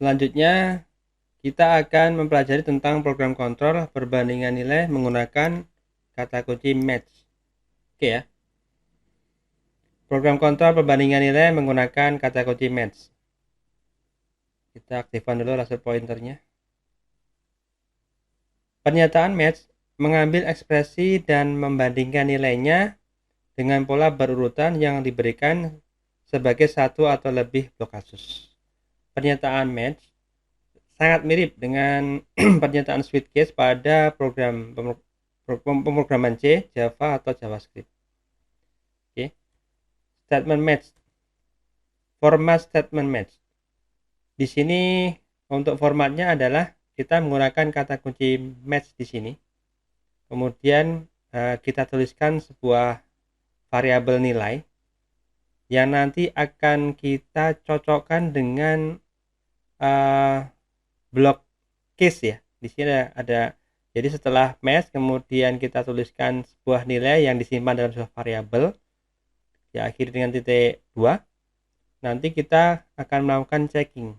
Selanjutnya kita akan mempelajari tentang program kontrol perbandingan nilai menggunakan kata kunci match. Oke ya. Program kontrol perbandingan nilai menggunakan kata kunci match. Kita aktifkan dulu laser pointernya. Pernyataan match mengambil ekspresi dan membandingkan nilainya dengan pola berurutan yang diberikan sebagai satu atau lebih blok kasus. Pernyataan match sangat mirip dengan pernyataan switch case pada program pemrograman C, Java atau JavaScript. Oke. Statement match. Format statement match. Di sini untuk formatnya adalah kita menggunakan kata kunci match di sini. Kemudian kita tuliskan sebuah variabel nilai yang nanti akan kita cocokkan dengan blok case ya. Di sini ada jadi setelah match kemudian kita tuliskan sebuah nilai yang disimpan dalam sebuah variabel diakhiri dengan titik 2. Nanti kita akan melakukan checking.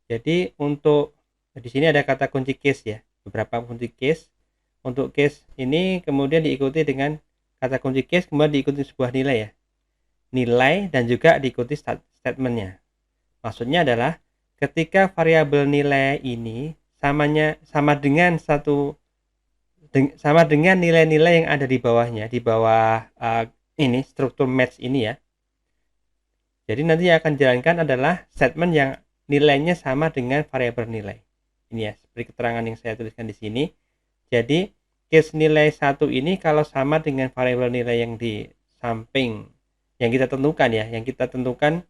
Jadi untuk di sini ada kata kunci case ya, beberapa kunci case. Untuk case ini kemudian diikuti dengan kata kunci case kemudian diikuti sebuah nilai ya. Nilai dan juga diikuti statementnya. Maksudnya adalah ketika variabel nilai ini sama dengan nilai-nilai yang ada di bawahnya, di bawah ini struktur match ini ya. Jadi nanti yang akan dijalankan adalah statement yang nilainya sama dengan variabel nilai. Ini ya, seperti keterangan yang saya tuliskan di sini. Jadi case nilai 1 ini kalau sama dengan variabel nilai yang di samping yang kita tentukan ya, yang kita tentukan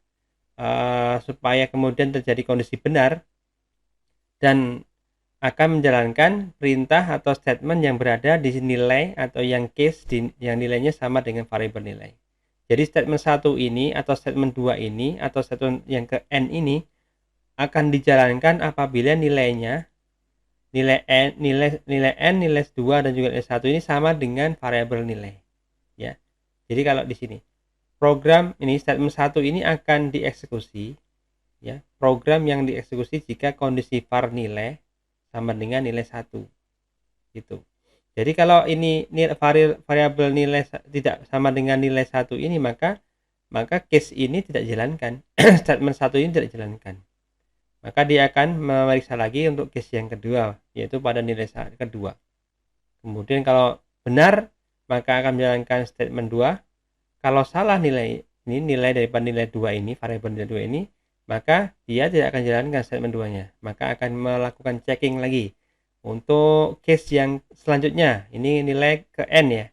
supaya kemudian terjadi kondisi benar dan akan menjalankan perintah atau statement yang berada di nilai atau yang case yang nilainya sama dengan variabel nilai. Jadi statement 1 ini atau statement 2 ini atau statement yang ke N ini akan dijalankan apabila nilainya nilai N, nilai 2 dan juga nilai 1 ini sama dengan variabel nilai. Ya. Jadi kalau di sini program ini statement 1 ini akan dieksekusi ya. Program yang dieksekusi jika kondisi var nilai sama dengan nilai 1. Gitu. Jadi kalau ini variabel nilai tidak sama dengan nilai 1 ini maka case ini tidak dijalankan. Statement 1 ini tidak dijalankan. Maka dia akan memeriksa lagi untuk case yang kedua, yaitu pada nilai kedua. Kemudian kalau benar, maka akan menjalankan statement 2. Kalau salah nilai daripada nilai 2 ini, variabel nilai 2 ini, maka dia tidak akan jalankan statement 2-nya. Maka akan melakukan checking lagi untuk case yang selanjutnya. Ini nilai ke N ya.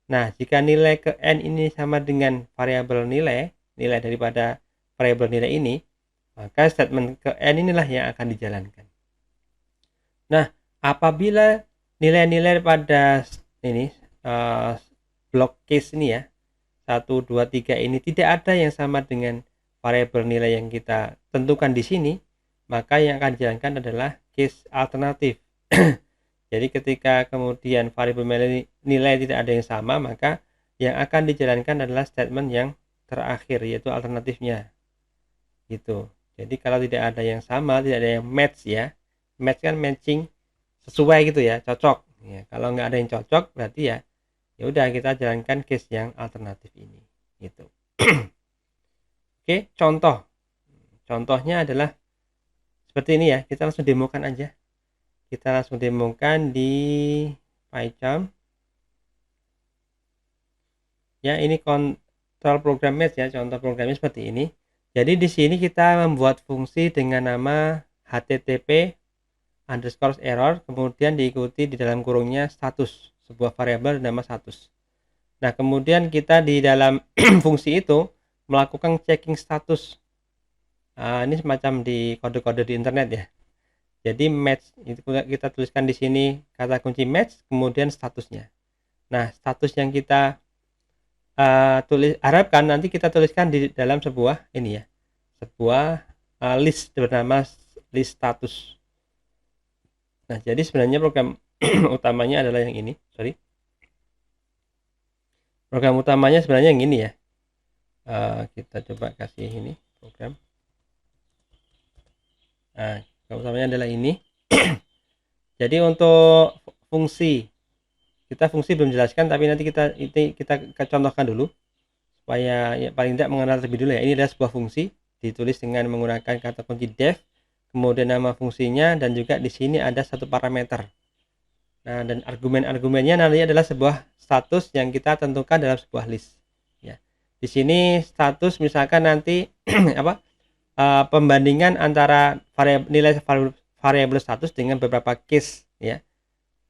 Nah, jika nilai ke N ini sama dengan variabel nilai daripada variabel nilai ini, maka statement ke N inilah yang akan dijalankan. Nah, apabila nilai-nilai pada ini blok case ini ya, 1, 2, 3 ini tidak ada yang sama dengan variabel nilai yang kita tentukan di sini, maka yang akan dijalankan adalah case alternatif. Jadi ketika kemudian variabel nilai tidak ada yang sama, maka yang akan dijalankan adalah statement yang terakhir, yaitu alternatifnya. Gitu. Jadi kalau tidak ada yang sama, tidak ada yang match ya. Match kan matching sesuai gitu ya, cocok. Ya, kalau nggak ada yang cocok berarti ya udah kita jalankan case yang alternatif ini. Gitu. Oke, contoh. Contohnya adalah seperti ini ya. Kita langsung demokan aja. Kita langsung demokan di PyCharm. Ya, ini kontrol program match ya. Contoh programnya seperti ini. Jadi di sini kita membuat fungsi dengan nama http_error kemudian diikuti di dalam kurungnya status, sebuah variabel nama status. Nah, kemudian kita di dalam fungsi itu melakukan checking status. Ini semacam di kode-kode di internet ya. Jadi match itu kita tuliskan di sini kata kunci match kemudian statusnya. Nah, status yang kita harapkan nanti kita tuliskan di dalam sebuah ini ya, sebuah list bernama list status. Nah, jadi sebenarnya program utamanya adalah yang ini. Program utamanya sebenarnya yang ini ya. Kita coba kasih ini program. Nah, utamanya adalah ini. Jadi untuk fungsi, kita fungsi belum jelaskan, tapi nanti kita contohkan dulu supaya ya, paling tidak mengenal terlebih dulu ya. Ini adalah sebuah fungsi ditulis dengan menggunakan kata kunci def, kemudian nama fungsinya, dan juga di sini ada satu parameter. Nah, dan argumen-argumennya nanti adalah sebuah status yang kita tentukan dalam sebuah list. Ya, di sini status misalkan nanti apa pembandingan antara nilai variabel status dengan beberapa case ya.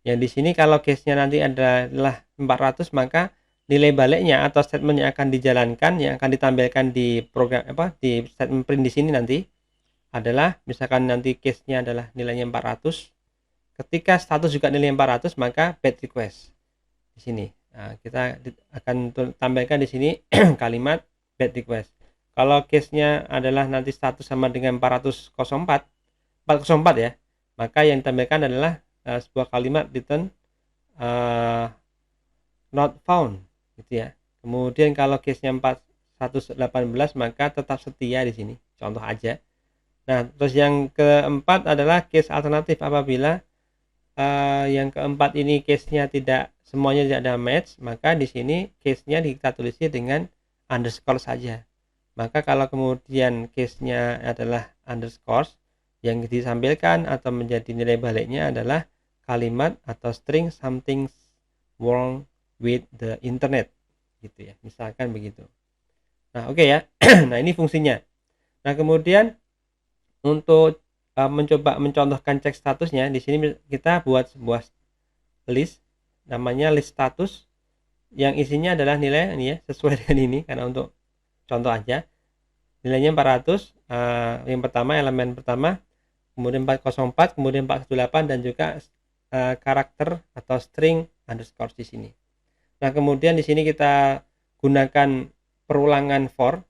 Yang di sini kalau case-nya nanti adalah 400, maka nilai baliknya atau statement yang akan dijalankan yang akan ditampilkan di program di statement print di sini nanti adalah misalkan nanti case-nya adalah nilainya 400. Ketika status juga nilai 400, maka bad request di sini. Nah, kita akan tampilkan di sini kalimat bad request. Kalau case-nya adalah nanti status sama dengan 404 ya, maka yang ditampilkan adalah sebuah kalimat return not found gitu ya. Kemudian kalau case-nya 418, maka tetap setia di sini. Contoh aja. Nah, terus yang keempat adalah case alternatif apabila yang keempat ini case-nya tidak semuanya tidak ada match, maka di sini case-nya kita tulisnya dengan underscore saja. Maka kalau kemudian case-nya adalah underscore, yang ditampilkan atau menjadi nilai baliknya adalah kalimat atau string something wrong with the internet gitu ya, misalkan begitu. Nah, oke ya. Nah, ini fungsinya. Nah, kemudian untuk mencoba mencontohkan cek statusnya, di sini kita buat sebuah list namanya list status yang isinya adalah nilai ini ya, sesuai dengan ini karena untuk contoh aja. Nilainya 400, yang pertama elemen pertama, kemudian 404, kemudian 418, dan juga karakter atau string underscore di sini. Nah, kemudian di sini kita gunakan perulangan for,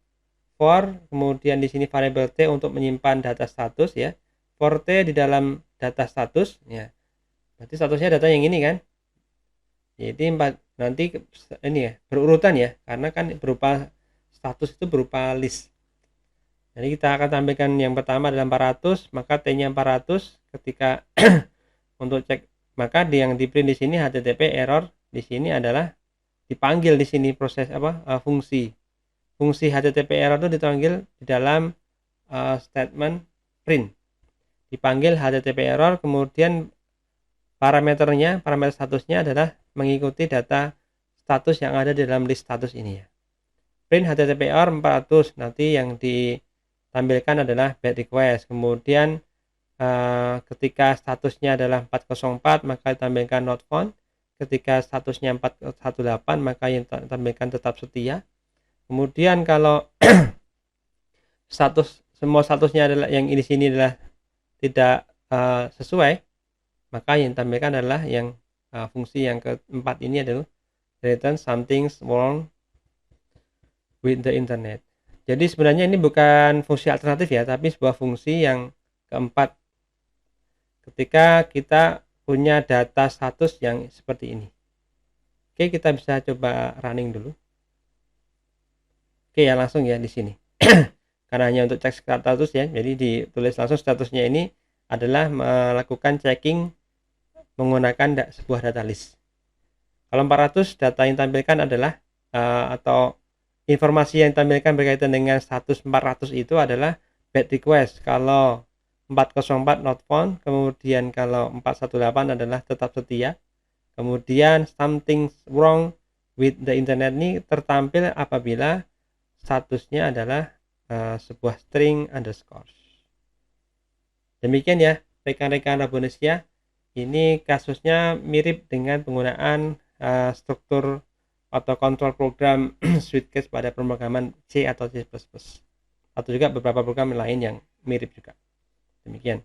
kemudian di sini variabel t untuk menyimpan data status ya. For t di dalam data status ya. Berarti statusnya data yang ini kan. Jadi nanti ini ya, berurutan ya, karena kan berupa status itu berupa list. Jadi kita akan tampilkan yang pertama adalah 400, maka t-nya 400 ketika untuk cek, maka yang di print di sini http error di sini adalah dipanggil di sini proses fungsi http error itu dipanggil di dalam statement print, dipanggil http error, kemudian parameter statusnya adalah mengikuti data status yang ada di dalam list status ini ya. Print http error 400, nanti yang ditampilkan adalah bad request. Kemudian ketika statusnya adalah 404, maka ditampilkan not found. Ketika statusnya 418, maka yang ditampilkan tetap setia. Kemudian kalau semua statusnya adalah yang di sini adalah tidak sesuai, maka yang ditampilkan adalah yang fungsi yang keempat ini adalah return something wrong with the internet. Jadi sebenarnya ini bukan fungsi alternatif ya, tapi sebuah fungsi yang keempat ketika kita punya data status yang seperti ini. Oke, kita bisa coba running dulu. Oke ya, langsung ya di sini. Karena hanya untuk cek status ya, jadi ditulis langsung statusnya ini adalah melakukan checking menggunakan sebuah data list. Kalau 400, data yang ditampilkan adalah atau informasi yang ditampilkan berkaitan dengan status 400 itu adalah bad request. Kalau 404 not found, kemudian kalau 418 adalah tetap setia. Kemudian something wrong with the internet ini tertampil apabila statusnya adalah sebuah string underscore. Demikian ya rekan-rekan Rabonesia, ini kasusnya mirip dengan penggunaan struktur atau kontrol program Sweetcase pada pemrograman C atau C++, atau juga beberapa program lain yang mirip juga. Demikian.